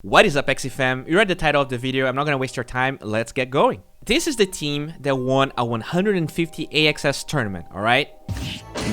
What is up, Axie fam? You read the title of the video. I'm not gonna waste your time. Let's get going. This is the team that won a 150 AXS tournament, alright?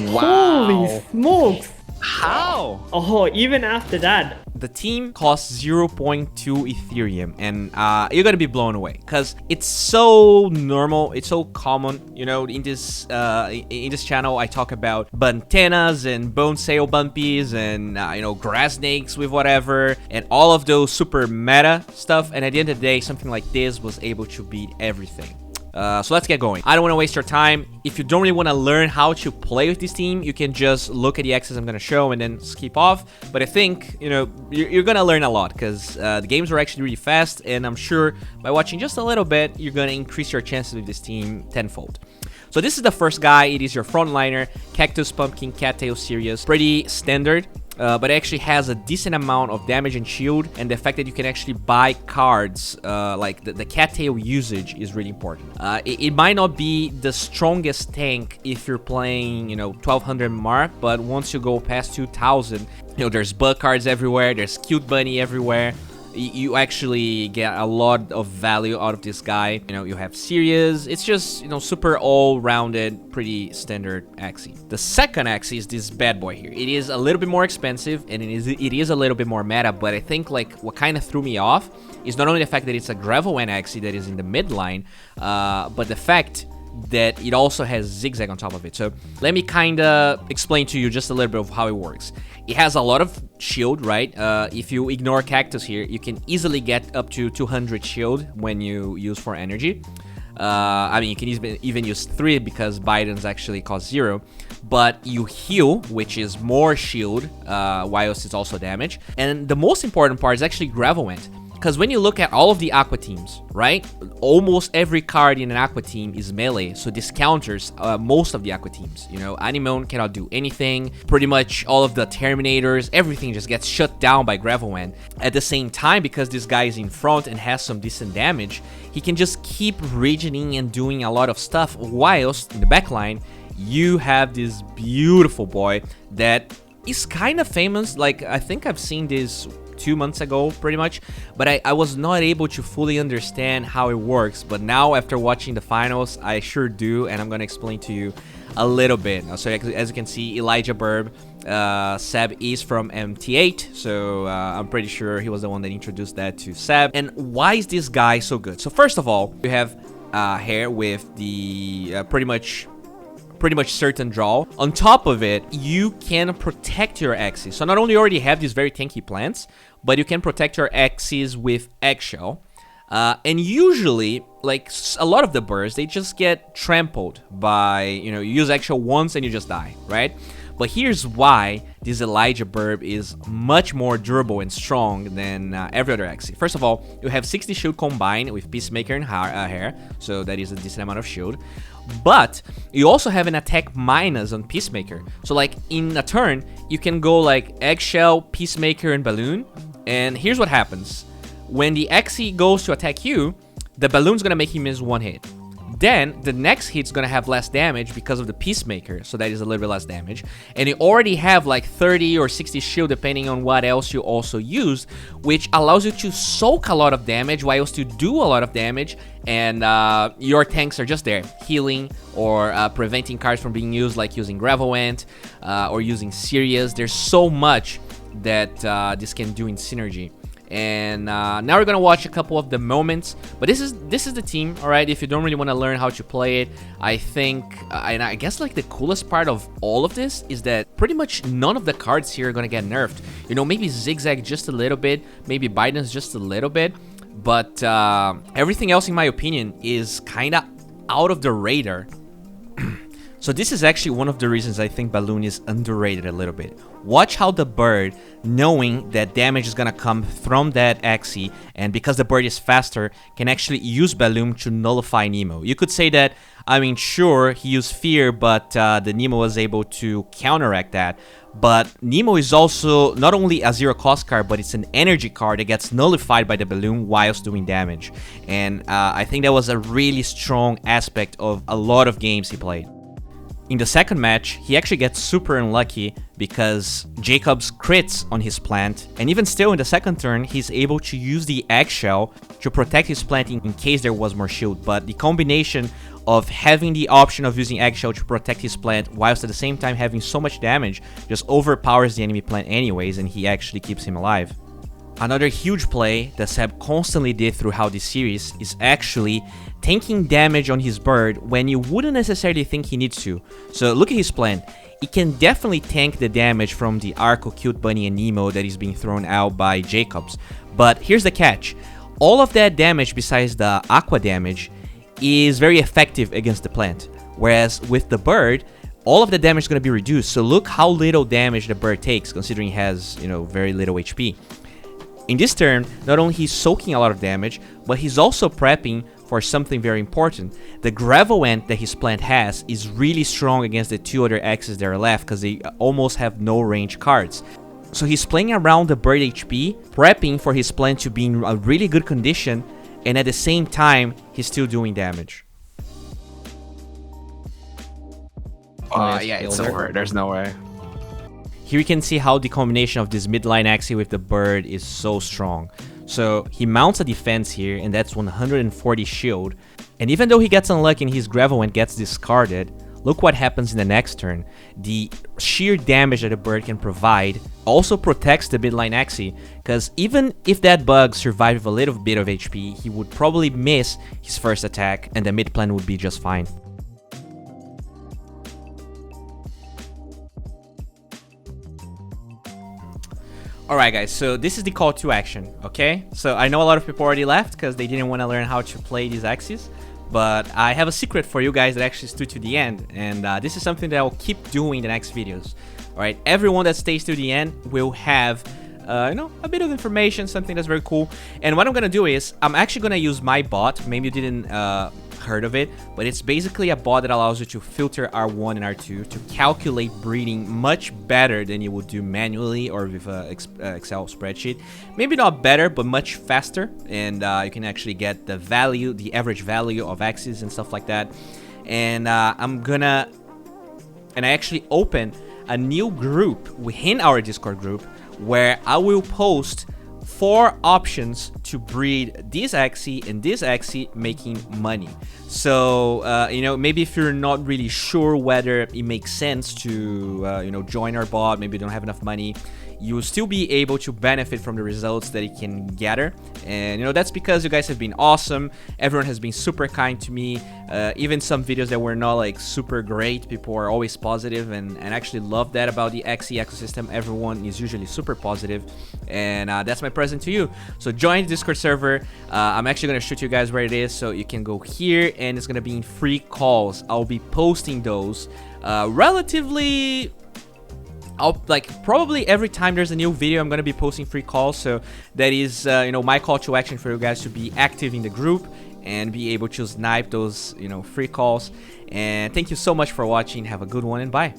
Wow. Holy smokes! How? Oh, even after that. The team costs 0.2 Ethereum, and you're gonna be blown away because it's so normal, it's so common. You know, in this channel, I talk about bantanas and bone sail bumpies and you know, grass snakes with whatever, and all of those super meta stuff. And at the end of the day, something like this was able to beat everything. So let's get going. I don't want to waste your time. If you don't really want to learn how to play with this team, you can just look at the axes I'm going to show and then skip off. But I think, you know, you're going to learn a lot because the games are actually really fast. And I'm sure by watching just a little bit, you're going to increase your chances with this team tenfold. So this is the first guy. It is your frontliner, Cactus, Pumpkin, Cattail, Sirius. Pretty standard. But it actually has a decent amount of damage and shield, and the fact that you can actually buy cards, like the cattail usage is really important. It might not be the strongest tank if you're playing, you know, 1200 mark, but once you go past 2000, you know, there's bug cards everywhere, there's cute bunny everywhere. You actually get a lot of value out of this guy. You know, you have Sirius. It's just, you know, super all-rounded, pretty standard axie. The second axie is this bad boy here. It is a little bit more expensive, and it is a little bit more meta, but I think, like, what kind of threw me off is not only the fact that it's a gravel N axie that is in the midline, but the fact that it also has zigzag on top of it. So let me kind of explain to you just a little bit of how it works. It has a lot of shield, right? If you ignore Cactus here, you can easily get up to 200 shield when you use for energy. I mean, you can even use 3 because Biden's actually cost 0. But you heal, which is more shield, whilst it's also damage. And the most important part is actually Gravel Ant. Because when you look at all of the Aqua teams, right? Almost every card in an Aqua team is melee, so this counters most of the Aqua teams. You know, Anemone cannot do anything. Pretty much all of the Terminators, everything just gets shut down by Gravel Ant. At the same time, because this guy is in front and has some decent damage, he can just keep regioning and doing a lot of stuff, whilst in the backline, you have this beautiful boy that is kind of famous. Like, I think I've seen this 2 months ago, pretty much, but I was not able to fully understand how it works. But now, after watching the finals, I sure do, and I'm gonna explain to you a little bit. So as you can see, Elijah Burb, Seb is from MT8, so I'm pretty sure he was the one that introduced that to Seb. And why is this guy so good? So first of all, you have hair with the pretty much certain draw. On top of it, you can protect your axes. So not only you already have these very tanky plants, but you can protect your axes with eggshell. And usually, like a lot of the birds, they just get trampled by, you know, you use eggshell once and you just die, right? But here's why this Elijah Burb is much more durable and strong than every other axie. First of all, you have 60 shield combined with Peacemaker and hair, so that is a decent amount of shield. But you also have an attack minus on Peacemaker. So like in a turn, you can go like Eggshell, Peacemaker, and Balloon. And here's what happens. When the axie goes to attack you, the Balloon's gonna make him miss 1 hit. Then the next hit's gonna have less damage because of the Peacemaker, so that is a little bit less damage. And you already have like 30 or 60 shield depending on what else you also use, which allows you to soak a lot of damage whilst you do a lot of damage, and your tanks are just there, healing or preventing cards from being used, like using Gravel Ant or using Sirius. There's so much that this can do in synergy. And now we're gonna watch a couple of the moments, but this is the team, all right? If you don't really want to learn how to play it, I think, and I guess like the coolest part of all of this is that pretty much none of the cards here are gonna get nerfed. You know, maybe Zigzag just a little bit, maybe Biden's just a little bit, but everything else, in my opinion, is kind of out of the radar. So this is actually one of the reasons I think Balloon is underrated a little bit. Watch how the bird, knowing that damage is gonna come from that axie, and because the bird is faster, can actually use Balloon to nullify Nemo. You could say that, I mean, sure, he used Fear, but the Nemo was able to counteract that. But Nemo is also not only a zero cost card, but it's an energy card that gets nullified by the Balloon whilst doing damage. And I think that was a really strong aspect of a lot of games he played. In the second match, he actually gets super unlucky because Jacobs crits on his plant, and even still in the second turn, he's able to use the eggshell to protect his plant in case there was more shield. But the combination of having the option of using eggshell to protect his plant whilst at the same time having so much damage just overpowers the enemy plant anyways, and he actually keeps him alive. Another huge play that Seb constantly did throughout this series is actually tanking damage on his bird when you wouldn't necessarily think he needs to. So look at his plan. He can definitely tank the damage from the Arco, Cute Bunny, and Nemo that is being thrown out by Jacobs. But here's the catch. All of that damage besides the aqua damage is very effective against the plant. Whereas with the bird, all of the damage is going to be reduced. So look how little damage the bird takes considering he has, very little HP. In this turn, not only he's soaking a lot of damage, but he's also prepping for something very important. The Gravel Ant that his plant has is really strong against the two other Axes that are left because they almost have no range cards. So he's playing around the bird HP, prepping for his plant to be in a really good condition, and at the same time, he's still doing damage. Yeah, it's over. There's no way. Here you can see how the combination of this midline axiie with the bird is so strong. So he mounts a defense here, and that's 140 shield. And even though he gets unlucky and his Gravel Ant gets discarded, look what happens in the next turn. The sheer damage that the bird can provide also protects the midline axiie, because even if that bug survived with a little bit of HP, he would probably miss his first attack, and the mid plan would be just fine. Alright guys, so this is the call to action, okay? So I know a lot of people already left because they didn't want to learn how to play these axies, but I have a secret for you guys that actually stood to the end, and this is something that I'll keep doing in the next videos. Alright, everyone that stays to the end will have, a bit of information, something that's very cool. And what I'm gonna do is, I'm actually gonna use my bot. Maybe you didn't heard of it, but it's basically a bot that allows you to filter R1 and R2 to calculate breeding much better than you would do manually or with an Excel spreadsheet. Maybe not better, but much faster, and you can actually get the value, the average value of axes and stuff like that. And I actually opened a new group within our Discord group where I will post 4 options to breed this axiie and this axiie making money. So maybe if you're not really sure whether it makes sense to join our bot, maybe you don't have enough money, you'll still be able to benefit from the results that it can gather. And that's because you guys have been awesome. Everyone has been super kind to me. Even some videos that were not like super great, people are always positive, and actually love that about the axiie ecosystem. Everyone is usually super positive, and that's my present to you. So join the Discord server. I'm actually gonna show you guys where it is, so you can go here, and it's gonna be in free calls. I'll be posting those relatively. Probably every time there's a new video, I'm gonna be posting free calls. So that is my call to action for you guys to be active in the group and be able to snipe those free calls. And thank you so much for watching. Have a good one, and bye.